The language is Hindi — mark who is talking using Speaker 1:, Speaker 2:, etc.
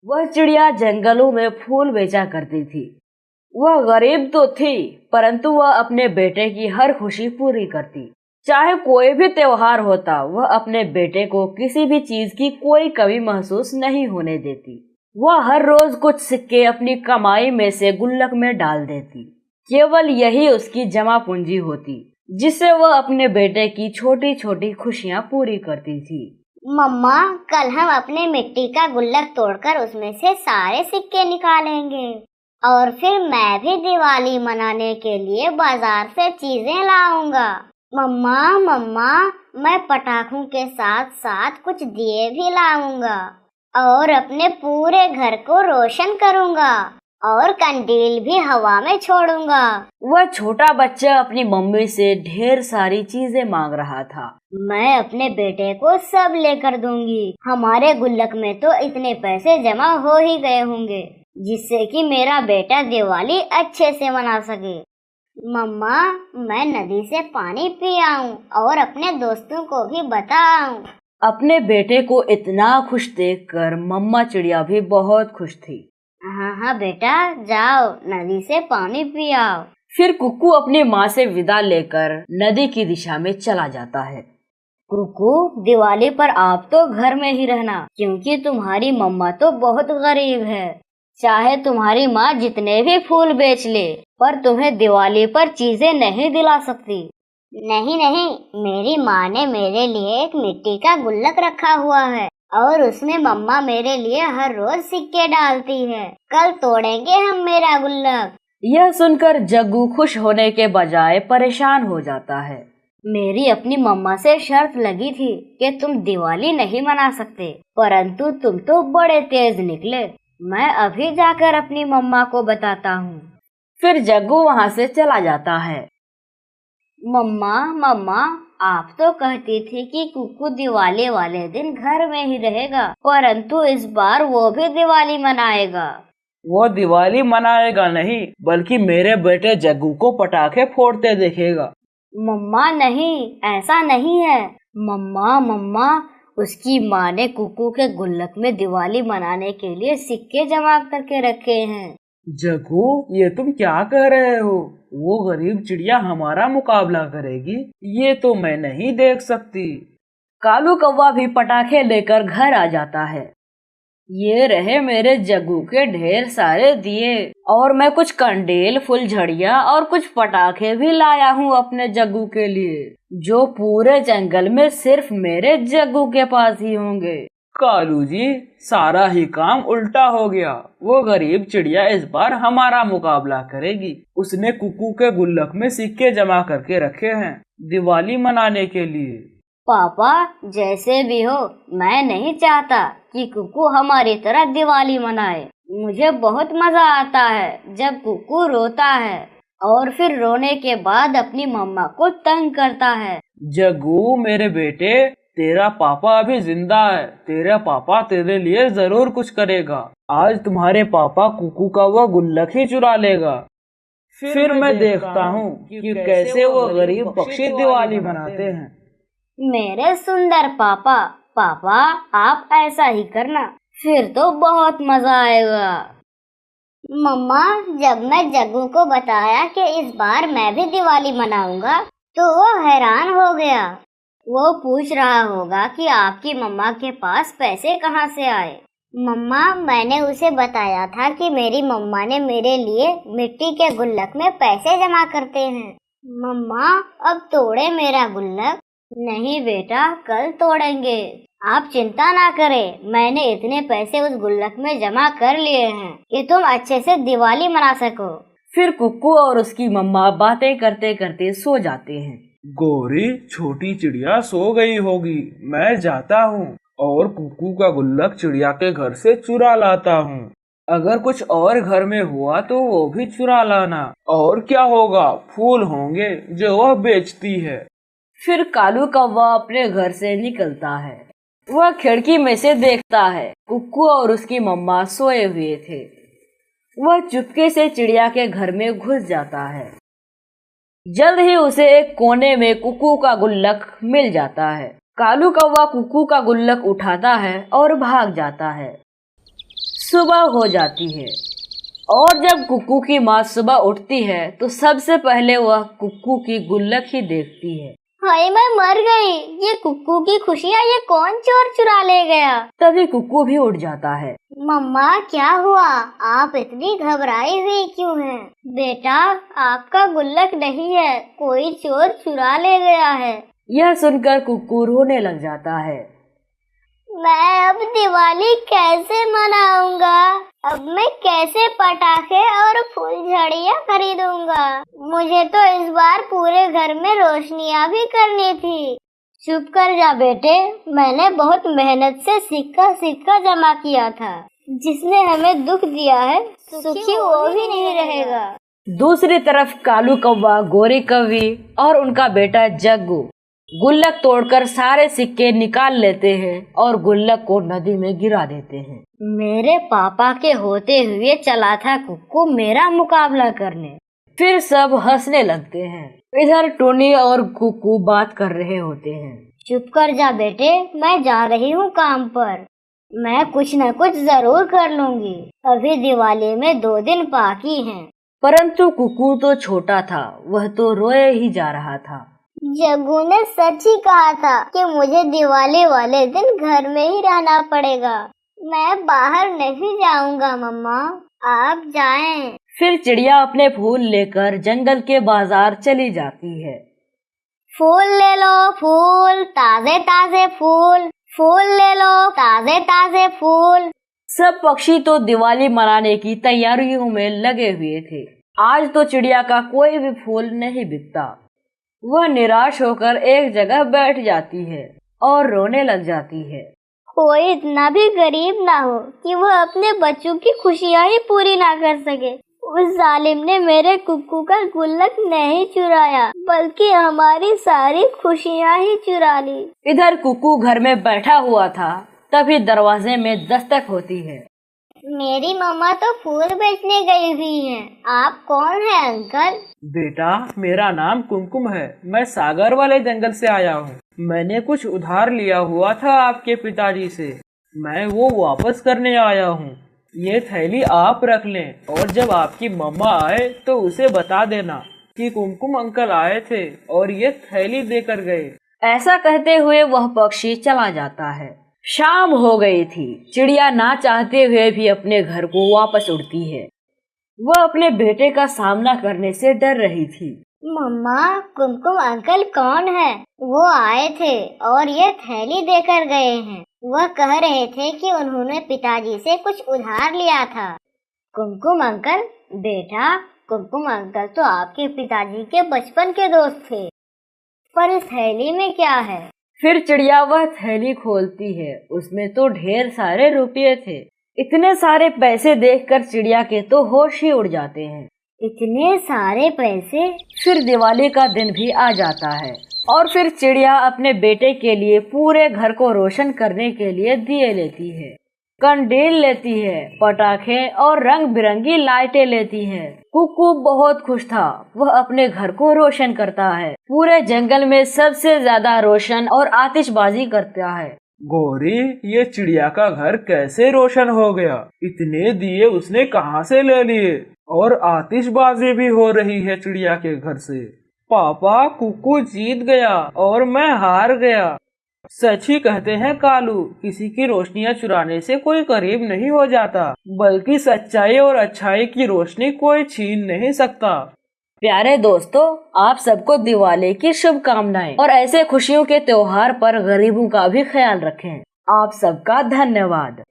Speaker 1: वह चिड़िया जंगलों में फूल बेचा करती थी। वह गरीब तो थी, परंतु वह अपने बेटे की हर खुशी पूरी करती। चाहे कोई भी त्योहार होता, वह अपने बेटे को किसी भी चीज की कोई कमी महसूस नहीं होने देती। वह हर रोज कुछ सिक्के अपनी कमाई में से गुल्लक में डाल देती। केवल यही उसकी जमा पूंजी होती, जिससे वह अपने बेटे की छोटी छोटी खुशियां पूरी करती थी।
Speaker 2: मम्मा, कल हम अपने मिट्टी का गुल्लक तोड़कर उसमें से सारे सिक्के निकालेंगे और फिर मैं भी दिवाली मनाने के लिए बाजार से चीजें लाऊंगा। मम्मा मम्मा, मैं पटाखों के साथ साथ कुछ दिए भी लाऊंगा और अपने पूरे घर को रोशन करूंगा और कंडील भी हवा में छोड़ूंगा।
Speaker 1: वह छोटा बच्चा अपनी मम्मी से ढेर सारी चीजें मांग रहा था।
Speaker 2: मैं अपने बेटे को सब लेकर दूंगी। हमारे गुल्लक में तो इतने पैसे जमा हो ही गए होंगे जिससे कि मेरा बेटा दिवाली अच्छे से मना सके। मम्मा, मैं नदी से पानी पी आऊं और अपने दोस्तों को भी बताऊं।
Speaker 1: अपने बेटे को इतना खुश देखकर मम्मा चिड़िया भी बहुत खुश थी।
Speaker 2: हाँ हाँ बेटा, जाओ नदी से पानी पी आओ।
Speaker 1: फिर कुक्कू अपनी माँ से विदा लेकर नदी की दिशा में चला जाता है।
Speaker 2: कुक्कू, दिवाली पर आप तो घर में ही रहना, क्योंकि तुम्हारी मम्मा तो बहुत गरीब है। चाहे तुम्हारी माँ जितने भी फूल बेच ले, पर तुम्हें दिवाली पर चीजें नहीं दिला सकती। नहीं नहीं, मेरी माँ ने मेरे लिए एक मिट्टी का गुल्लक रखा हुआ है और उसमें मम्मा मेरे लिए हर रोज सिक्के डालती है। कल तोड़ेंगे हम मेरा गुल्लक।
Speaker 1: यह सुनकर जग्गू खुश होने के बजाय परेशान हो जाता है।
Speaker 2: मेरी अपनी मम्मा से शर्त लगी थी कि तुम दिवाली नहीं मना सकते, परंतु तुम तो बड़े तेज निकले। मैं अभी जाकर अपनी मम्मा को बताता हूँ।
Speaker 1: फिर जग्गू वहाँ से चला जाता है।
Speaker 2: मम्मा मम्मा, आप तो कहती थी कि कुक्कू दिवाली वाले दिन घर में ही रहेगा, परंतु इस बार वो भी दिवाली मनाएगा।
Speaker 1: वो दिवाली मनाएगा नहीं, बल्कि मेरे बेटे जग्गू को पटाखे फोड़ते देखेगा।
Speaker 2: मम्मा नहीं, ऐसा नहीं है। मम्मा मम्मा, उसकी माँ ने कुक्कू के गुल्लक में दिवाली मनाने के लिए सिक्के जमा करके रखे हैं।
Speaker 1: जग्गू, ये तुम क्या कह रहे हो? वो गरीब चिड़िया हमारा मुकाबला करेगी? ये तो मैं नहीं देख सकती। कालू कौवा भी पटाखे लेकर घर आ जाता है। ये रहे मेरे जग्गू के ढेर सारे दिए, और मैं कुछ कंडील, फुलझड़ियाँ और कुछ पटाखे भी लाया हूँ अपने जग्गू के लिए, जो पूरे जंगल में सिर्फ मेरे जग्गू के पास ही होंगे। कालू जी, सारा ही काम उल्टा हो गया। वो गरीब चिड़िया इस बार हमारा मुकाबला करेगी। उसने कुक्कू के गुल्लक में सिक्के जमा करके रखे हैं दिवाली मनाने के लिए।
Speaker 2: पापा, जैसे भी हो, मैं नहीं चाहता कि कुक्कू हमारी तरह दिवाली मनाए। मुझे बहुत मजा आता है जब कुक्कू रोता है और फिर रोने के बाद अपनी मम्मा को तंग करता है।
Speaker 1: जग्गू मेरे बेटे, तेरा पापा अभी जिंदा है। तेरा पापा तेरे लिए जरूर कुछ करेगा। आज तुम्हारे पापा कुक्कू का वो गुल्लक ही चुरा लेगा। फिर मैं देखता हूँ कि कैसे वो गरीब पक्षी दिवाली मनाते हैं।
Speaker 2: मेरे सुंदर पापा, पापा आप ऐसा ही करना, फिर तो बहुत मजा आएगा। मम्मा, जब मैं जग्गू को बताया कि इस बार मैं भी दिवाली मनाऊंगा, तो वो हैरान हो गया। वो पूछ रहा होगा कि आपकी मम्मा के पास पैसे कहाँ से आए। मम्मा, मैंने उसे बताया था कि मेरी मम्मा ने मेरे लिए मिट्टी के गुल्लक में पैसे जमा करते हैं। मम्मा, अब तोड़े मेरा गुल्लक? नहीं बेटा, कल तोड़ेंगे। आप चिंता ना करें, मैंने इतने पैसे उस गुल्लक में जमा कर लिए हैं कि तुम अच्छे से दिवाली मना सको।
Speaker 1: फिर कुक्कू और उसकी मम्मा बातें करते करते सो जाते हैं। गौरी, छोटी चिड़िया सो गई होगी। मैं जाता हूँ और कुक्कू का गुल्लक चिड़िया के घर से चुरा लाता हूँ। अगर कुछ और घर में हुआ तो वो भी चुरा लाना। और क्या होगा, फूल होंगे जो वह बेचती है। फिर कालू कौवा अपने घर से निकलता है। वह खिड़की में से देखता है, कुक्कू और उसकी मम्मा सोए हुए थे। वह चुपके से चिड़िया के घर में घुस जाता है। जल्द ही उसे एक कोने में कुक्कू का गुल्लक मिल जाता है। कालू कौवा कुक्कू का गुल्लक उठाता है और भाग जाता है। सुबह हो जाती है और जब कुक्कू की माँ सुबह उठती है तो सबसे पहले वह कुक्कू की गुल्लक ही देखती है।
Speaker 2: हाय मैं मर गई, ये कुक्कू की खुशियाँ ये कौन चोर चुरा ले गया।
Speaker 1: तभी कुक्कू भी उठ जाता है।
Speaker 2: मम्मा क्या हुआ, आप इतनी घबराई हुई क्यों हैं? बेटा आपका गुल्लक नहीं है, कोई चोर चुरा ले गया है।
Speaker 1: यह सुनकर कुक्कू रोने लग जाता है।
Speaker 2: मैं अब दिवाली कैसे मनाऊंगा? अब मैं कैसे पटाखे और फुलझड़ियाँ खरीदूंगा? मुझे तो इस बार पूरे घर में रोशनियाँ भी करनी थी। चुप कर जा बेटे, मैंने बहुत मेहनत से सिक्का सिक्का जमा किया था। जिसने हमें दुख दिया है सुखी वो भी नहीं रहेगा।
Speaker 1: दूसरी तरफ कालू कौवा, गोरी कौवी और उनका बेटा जग्गू गुल्लक तोड़कर सारे सिक्के निकाल लेते हैं और गुल्लक को नदी में गिरा देते हैं।
Speaker 2: मेरे पापा के होते हुए चला था कुक्कू मेरा मुकाबला करने।
Speaker 1: फिर सब हंसने लगते हैं। इधर टुनी और कुक्कू बात कर रहे होते हैं।
Speaker 2: चुप कर जा बेटे, मैं जा रही हूँ काम पर। मैं कुछ न कुछ जरूर कर लूँगी। अभी दिवाली में 2 दिन बाकी हैं।
Speaker 1: परंतु कुक्कू तो छोटा था, वह तो रोए ही जा रहा था।
Speaker 2: जग्गू ने सच ही कहा था कि मुझे दिवाली वाले दिन घर में ही रहना पड़ेगा। मैं बाहर नहीं जाऊंगा मम्मा, आप जाएं।
Speaker 1: फिर चिड़िया अपने फूल लेकर जंगल के बाजार चली जाती है।
Speaker 2: फूल ले लो फूल, ताजे ताजे फूल, फूल ले लो ताजे ताजे फूल।
Speaker 1: सब पक्षी तो दिवाली मनाने की तैयारियों में लगे हुए थे। आज तो चिड़िया का कोई भी फूल नहीं बिकता। वह निराश होकर एक जगह बैठ जाती है और रोने लग जाती है।
Speaker 2: कोई इतना भी गरीब ना हो कि वह अपने बच्चों की खुशियाँ ही पूरी ना कर सके। उस जालिम ने मेरे कुक्कू का गुल्लक नहीं चुराया, बल्कि हमारी सारी खुशियाँ ही चुरा ली।
Speaker 1: इधर कुक्कू घर में बैठा हुआ था, तभी दरवाजे में दस्तक होती है।
Speaker 2: मेरी मम्मा तो फूल बेचने गई हुई हैं। आप कौन है अंकल?
Speaker 3: बेटा मेरा नाम कुमकुम है, मैं सागर वाले जंगल से आया हूँ। मैंने कुछ उधार लिया हुआ था आपके पिताजी से, मैं वो वापस करने आया हूँ। ये थैली आप रख लें और जब आपकी मम्मा आए तो उसे बता देना कि कुमकुम अंकल आए थे और ये थैली देकर गए।
Speaker 1: ऐसा कहते हुए वह पक्षी चला जाता है। शाम हो गई थी। चिड़िया ना चाहते हुए भी अपने घर को वापस उड़ती है। वह अपने बेटे का सामना करने से डर रही थी।
Speaker 2: मम्मा कुमकुम अंकल कौन है? वो आए थे और ये थैली देकर गए हैं। वह कह रहे थे कि उन्होंने पिताजी से कुछ उधार लिया था। कुमकुम अंकल? बेटा कुमकुम अंकल तो आपके पिताजी के बचपन के दोस्त थे, पर इस थैली में क्या है?
Speaker 1: फिर चिड़िया वह थैली खोलती है। उसमें तो ढेर सारे रुपये थे। इतने सारे पैसे देखकर चिड़िया के तो होश ही उड़ जाते हैं।
Speaker 2: इतने सारे पैसे?
Speaker 1: फिर दिवाली का दिन भी आ जाता है और फिर चिड़िया अपने बेटे के लिए पूरे घर को रोशन करने के लिए दिए लेती है, कंडील लेती है, पटाखे और रंग बिरंगी लाइटें लेती है। कुक्कू बहुत खुश था। वह अपने घर को रोशन करता है। पूरे जंगल में सबसे ज्यादा रोशन और आतिशबाजी करता है।
Speaker 3: गौरी ये चिड़िया का घर कैसे रोशन हो गया? इतने दिए उसने कहाँ से ले लिए? और आतिशबाजी भी हो रही है चिड़िया के घर से। पापा कुक्कू जीत गया और मैं हार गया। सच ही कहते हैं कालू, किसी की रोशनियां चुराने से कोई करीब नहीं हो जाता, बल्कि सच्चाई और अच्छाई की रोशनी कोई छीन नहीं सकता।
Speaker 1: प्यारे दोस्तों, आप सबको दिवाली की शुभकामनाएं और ऐसे खुशियों के त्योहार पर गरीबों का भी ख्याल रखें। आप सबका धन्यवाद।